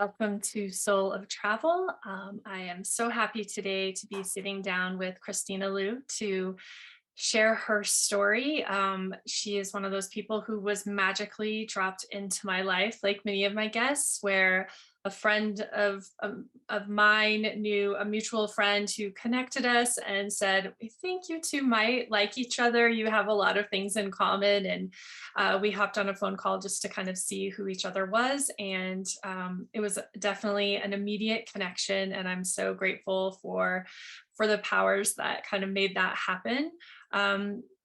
Welcome to Soul of Travel. I am so happy today to be sitting down with Kristina Liu to share her story. She is one of those people who was magically dropped into my life, like many of my guests, where a friend of mine knew a mutual friend who connected us and said, "I think you two might like each other. You have a lot of things in common." And we hopped on a phone call just to kind of see who each other was. And it was definitely an immediate connection. And I'm so grateful for the powers that kind of made that happen.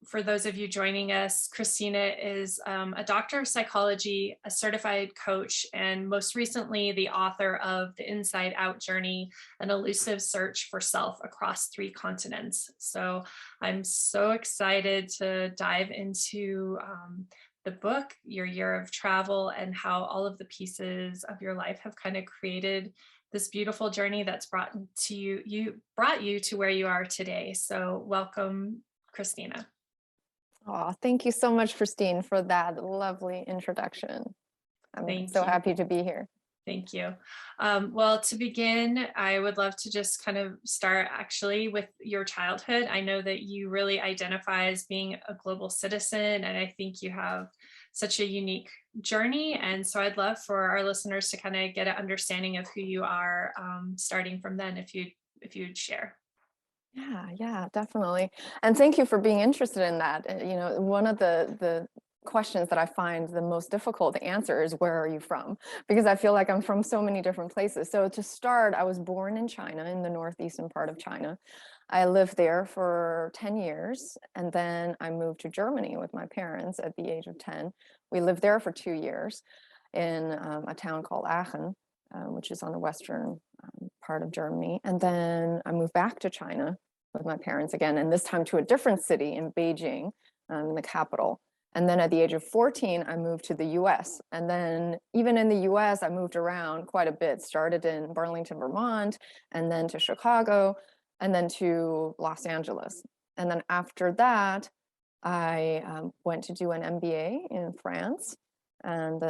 For those of you joining us, Kristina is a doctor of psychology, a certified coach, and most recently the author of The Inside Out Journey, an elusive search for self across 3 continents. So I'm so excited to dive into the book, your year of travel, and how all of the pieces of your life have kind of created this beautiful journey that's brought you to where you are today. So welcome, Kristina. Oh, thank you so much, Christine, for that lovely introduction. I'm Thank so you. happy to be here. Thank you. Well, to begin, I would love to just kind of start actually with your childhood. I know that you really identify as being a global citizen, and I think you have such a unique journey. And so I'd love for our listeners to kind of get an understanding of who you are, starting from then, if you'd share. Yeah, definitely. And thank you for being interested in that. One of the questions that I find the most difficult to answer is, where are you from? Because I feel like I'm from so many different places. So to start, I was born in China, in the northeastern part of China. I lived there for 10 years, and then I moved to Germany with my parents at the age of 10. We lived there for 2 years in a town called Aachen, which is on the western part of Germany. And then I moved back to China with my parents again, and this time to a different city in Beijing, the capital. And then at the age of 14, I moved to the US. And then even in the US, I moved around quite a bit, started in Burlington, Vermont, and then to Chicago, and then to Los Angeles. And then after that, I went to do an MBA in France. And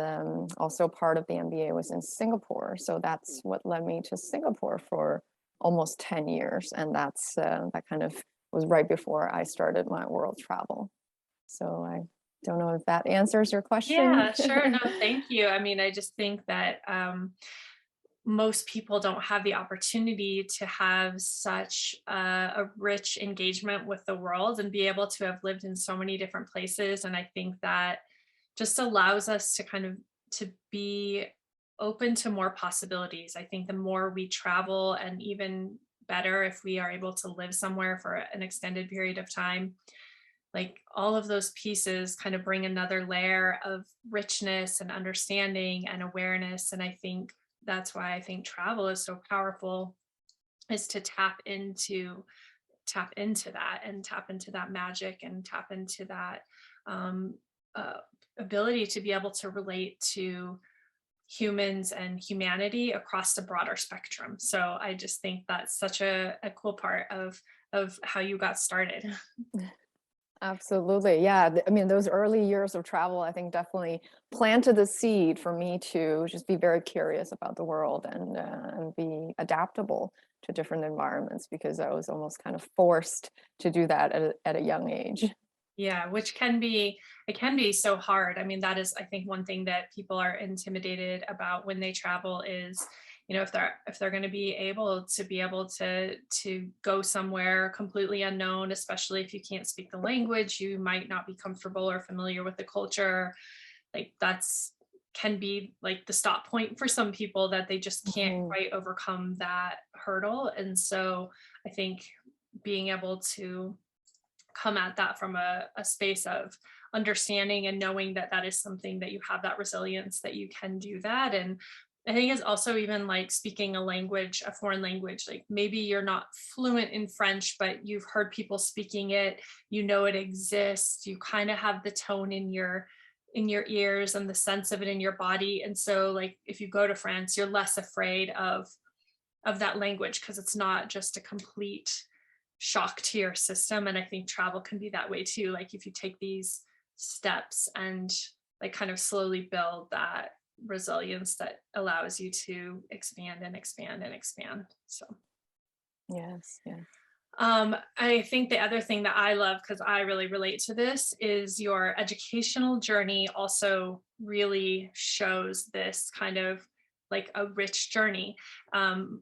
also part of the MBA was in Singapore. So that's what led me to Singapore for almost 10 years. And that kind of was right before I started my world travel. So I don't know if that answers your question. Yeah, sure. No, thank you. I mean, I just think that most people don't have the opportunity to have such a rich engagement with the world and be able to have lived in so many different places. And I think that just allows us to kind of to be open to more possibilities. I think the more we travel, and even better if we are able to live somewhere for an extended period of time, like all of those pieces kind of bring another layer of richness and understanding and awareness. And I think that's why I think travel is so powerful, is to tap into that, and tap into that magic, and tap into that um, uh, ability to be able to relate to humans and humanity across the broader spectrum. So I just think that's such a cool part of how you got started. Absolutely. Yeah. I mean, those early years of travel, I think definitely planted the seed for me to just be very curious about the world and be adaptable to different environments, because I was almost kind of forced to do that at a young age. Yeah, which can be, it can be so hard. I mean, that is, I think, one thing that people are intimidated about when they travel is, if they're going to be able to go somewhere completely unknown, especially if you can't speak the language, you might not be comfortable or familiar with the culture. Like that's can be like the stop point for some people, that they just can't Mhm. quite overcome that hurdle. And so I think being able to come at that from a space of understanding and knowing that that is something that you have, that resilience, that you can do that. And I think it's also even like speaking a language, a foreign language, like maybe you're not fluent in French, but you've heard people speaking it, you know it exists, you kind of have the tone in your ears and the sense of it in your body. And so like if you go to France, you're less afraid of that language, because it's not just a complete shock to your system. And I think travel can be that way too. Like if you take these steps and like kind of slowly build resilience that allows you to expand and expand and expand. So Yes, yes. I think the other thing that I love, because I really relate to this, is your educational journey also really shows this kind of like a rich journey.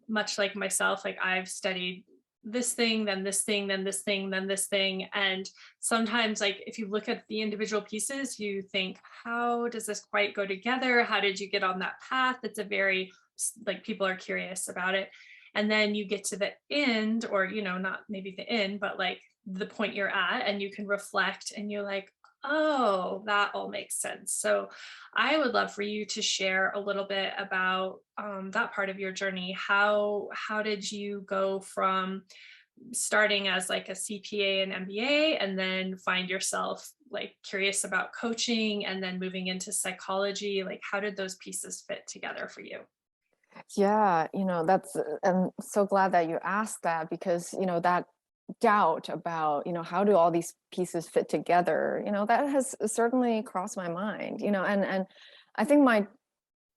Much like myself, like I've studied this thing, then this thing, then this thing, then this thing. And sometimes, like, if you look at the individual pieces, you think, how does this quite go together? How did you get on that path? It's a very, like, people are curious about it. And then you get to the end, or not maybe the end, but like the point you're at, and you can reflect and you're like, oh, that all makes sense. So I would love for you to share a little bit about that part of your journey. How did you go from starting as like a CPA and MBA, and then find yourself like curious about coaching, and then moving into psychology? Like, how did those pieces fit together for you? Yeah, that's, I'm so glad that you asked that, because, that doubt about, how do all these pieces fit together, that has certainly crossed my mind, and I think my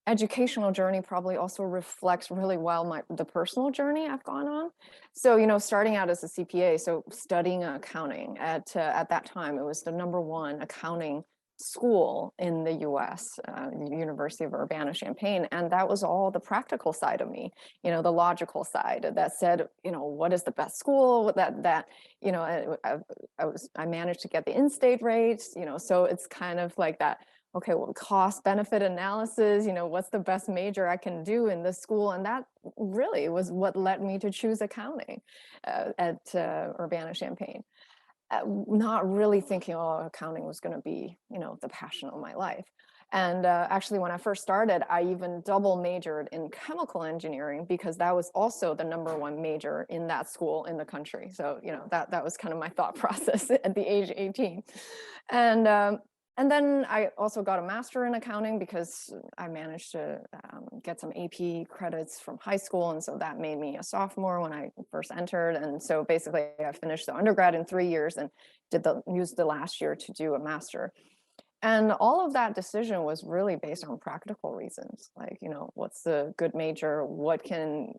educational journey probably also reflects really well the personal journey I've gone on. So, starting out as a CPA, so studying accounting at that time, it was the number one accounting school in the US, University of Urbana-Champaign, and that was all the practical side of me, the logical side that said, what is the best school that I managed to get the in-state rates, so it's kind of like that. Okay, well, cost benefit analysis, what's the best major I can do in this school? And that really was what led me to choose accounting at Urbana-Champaign. Not really thinking, oh, accounting was going to be, the passion of my life. And actually, when I first started, I even double majored in chemical engineering, because that was also the number one major in that school in the country. So, that was kind of my thought process at the age of 18. And and then I also got a master in accounting, because I managed to get some AP credits from high school. And so that made me a sophomore when I first entered. And so basically I finished the undergrad in 3 years and used the last year to do a master. And all of that decision was really based on practical reasons. Like, what's the good major? What can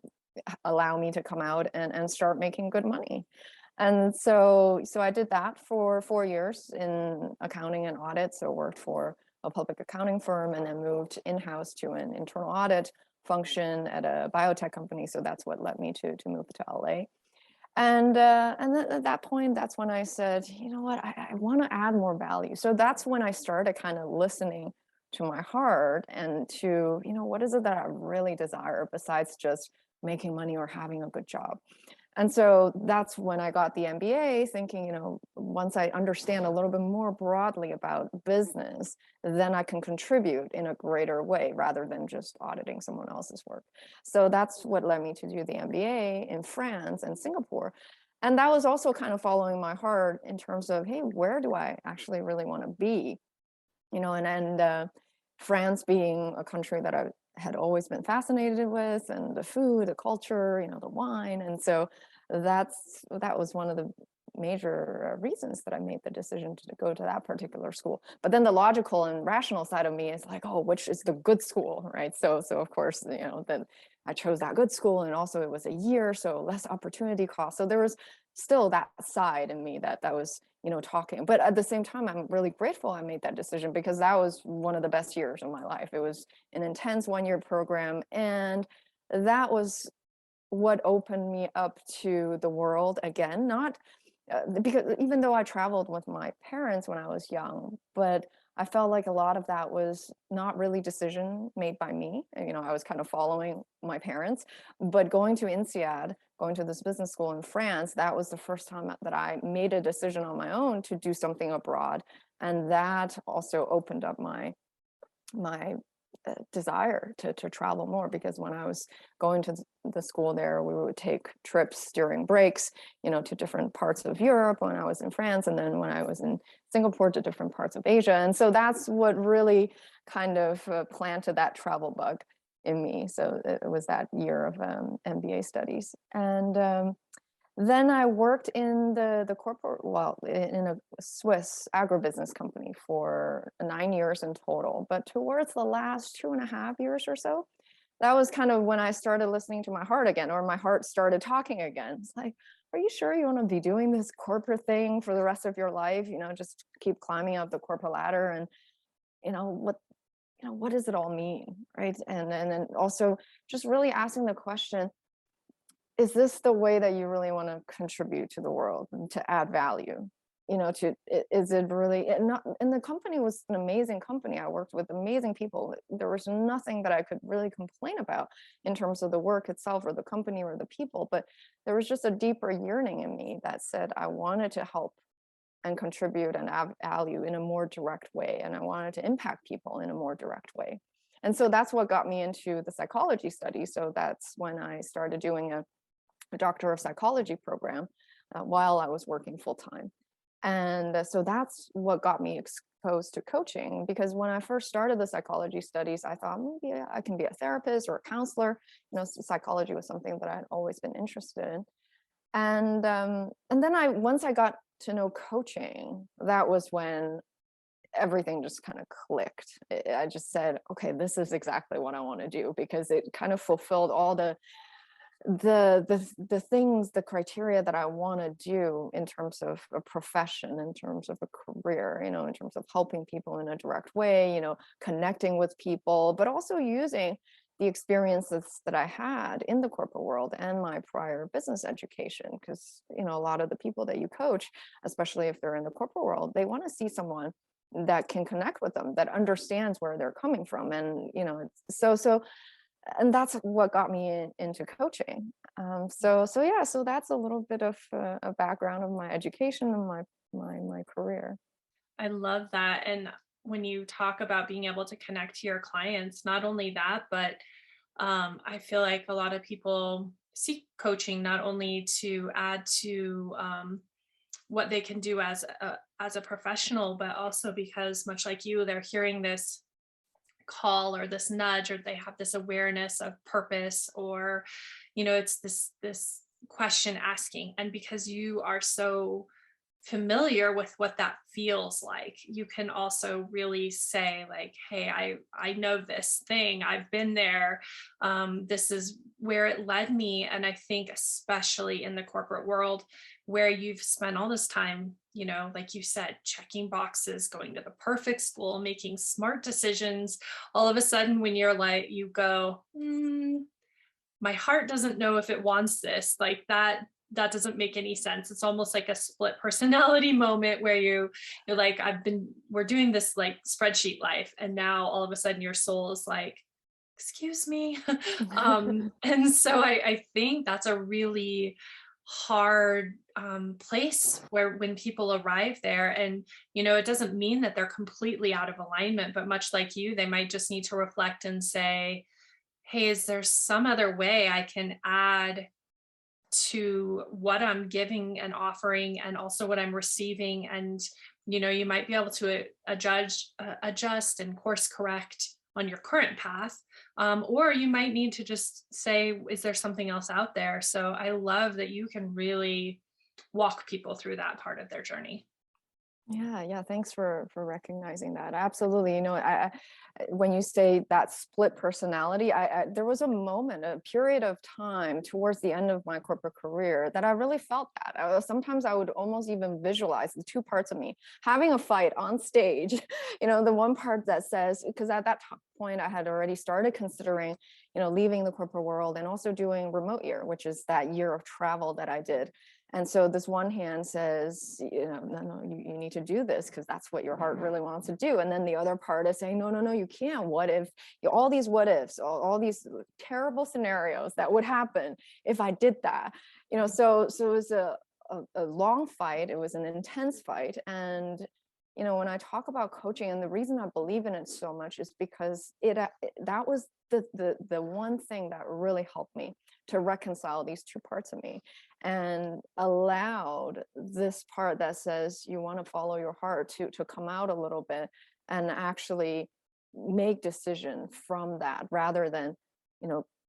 allow me to come out and start making good money? And so I did that for 4 years in accounting and audit. So worked for a public accounting firm, and then moved in-house to an internal audit function at a biotech company. So that's what led me to move to LA. And then at that point, that's when I said, you know what, I want to add more value. So that's when I started kind of listening to my heart, and to, what is it that I really desire besides just making money or having a good job? And so that's when I got the MBA, thinking, once I understand a little bit more broadly about business, then I can contribute in a greater way rather than just auditing someone else's work. So that's what led me to do the MBA in France and Singapore. And that was also kind of following my heart in terms of, hey, where do I actually really want to be? And France being a country that I had always been fascinated with, and the food, the culture, the wine. And so that was one of the major reasons that I made the decision to go to that particular school. But then the logical and rational side of me is like, oh, which is the good school, right? So of course, then I chose that good school, and also it was a year, so less opportunity cost. So there was still that side in me that was, talking. But at the same time, I'm really grateful I made that decision, because that was one of the best years of my life. It was an intense 1-year program, and that was what opened me up to the world again. Not because even though I traveled with my parents when I was young, but I felt like a lot of that was not really decision made by me. I was kind of following my parents. But going to INSEAD, going to this business school in France, that was the first time that I made a decision on my own to do something abroad. And that also opened up my desire to travel more, because when I was going to the school there, we would take trips during breaks, to different parts of Europe when I was in France, and then when I was in Singapore, to different parts of Asia. And so that's what really kind of planted that travel bug in me. So it was that year of MBA studies. And Then I worked in the corporate, well, in a Swiss agribusiness company for 9 years in total. But towards the last 2.5 years or so, that was kind of when I started listening to my heart again, or my heart started talking again. It's like, are you sure you want to be doing this corporate thing for the rest of your life? Just keep climbing up the corporate ladder, and what what does it all mean, right? And then also just really asking the question, is this the way that you really want to contribute to the world and to add value? Is it really, and the company was an amazing company. I worked with amazing people. There was nothing that I could really complain about in terms of the work itself or the company or the people, but there was just a deeper yearning in me that said I wanted to help and contribute and add value in a more direct way, and I wanted to impact people in a more direct way. And so that's what got me into the psychology study. So that's when I started doing a Doctor of Psychology program while I was working full time. And so that's what got me exposed to coaching, because when I first started the psychology studies, I thought maybe I can be a therapist or a counselor. Psychology was something that I'd always been interested in. And then once I got to know coaching, that was when everything just kind of clicked. I just said, okay, this is exactly what I want to do, because it kind of fulfilled all the things, the criteria that I want to do in terms of a profession, in terms of a career, in terms of helping people in a direct way, connecting with people, but also using the experiences that I had in the corporate world and my prior business education. Because a lot of the people that you coach, especially if they're in the corporate world, they want to see someone that can connect with them, that understands where they're coming from. And and that's what got me into coaching. So that's a little bit of a background of my education and my career. I love that. And when you talk about being able to connect to your clients, not only that, but I feel like a lot of people seek coaching not only to add to what they can do as a professional, but also because, much like you, they're hearing this call or this nudge, or they have this awareness of purpose, or it's this question asking. And because you are so familiar with what that feels like, you can also really say like, hey, I know this thing, I've been there, this is where it led me. And I think especially in the corporate world, where you've spent all this time, like you said, checking boxes, going to the perfect school, making smart decisions, all of a sudden when you're like, you go, my heart doesn't know if it wants this, like that doesn't make any sense. It's almost like a split personality moment where you're like, we're doing this like spreadsheet life, and now all of a sudden your soul is like, excuse me. And so I think that's a really hard place where when people arrive there, and it doesn't mean that they're completely out of alignment, but much like you, they might just need to reflect and say, hey, is there some other way I can add to what I'm giving and offering, and also what I'm receiving? And you might be able to adjust and course correct on your current path, or you might need to just say, is there something else out there? So I love that you can really walk people through that part of their journey. Yeah. Thanks for recognizing that. Absolutely. When you say that split personality, there was a moment, a period of time towards the end of my corporate career that I really felt that. Sometimes I would almost even visualize the two parts of me having a fight on stage. The one part that says, because at that point I had already started considering, leaving the corporate world and also doing remote year, which is that year of travel that I did. And so this one hand says, no, you need to do this because that's what your heart really wants to do. And then the other part is saying, no, you can't. What if, all these what ifs, all these terrible scenarios that would happen if I did that, so it was a long fight. It was an intense fight. And, when I talk about coaching, and the reason I believe in it so much is because that was the one thing that really helped me to reconcile these two parts of me, and allowed this part that says you want to follow your heart to come out a little bit and actually make decision from that, rather than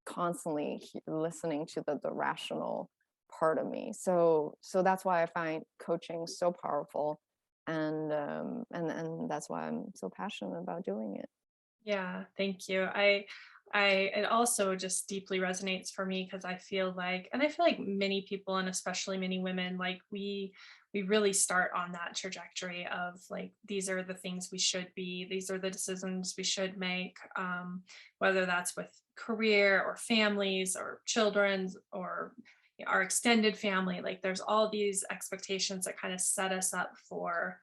constantly listening to the rational part of me. So that's why I find coaching so powerful, and that's why I'm so passionate about doing it. Yeah, thank you. It also just deeply resonates for me because I feel like, and I feel like many people, and especially many women, like we really start on that trajectory of like, these are the things we should be, these are the decisions we should make, whether that's with career or families or children's or our extended family. Like there's all these expectations that kind of set us up for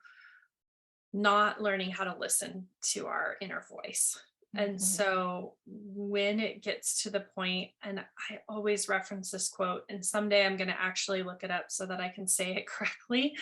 not learning how to listen to our inner voice. And Mhm. so when it gets to the point, and I always reference this quote, and someday I'm going to actually look it up so that I can say it correctly.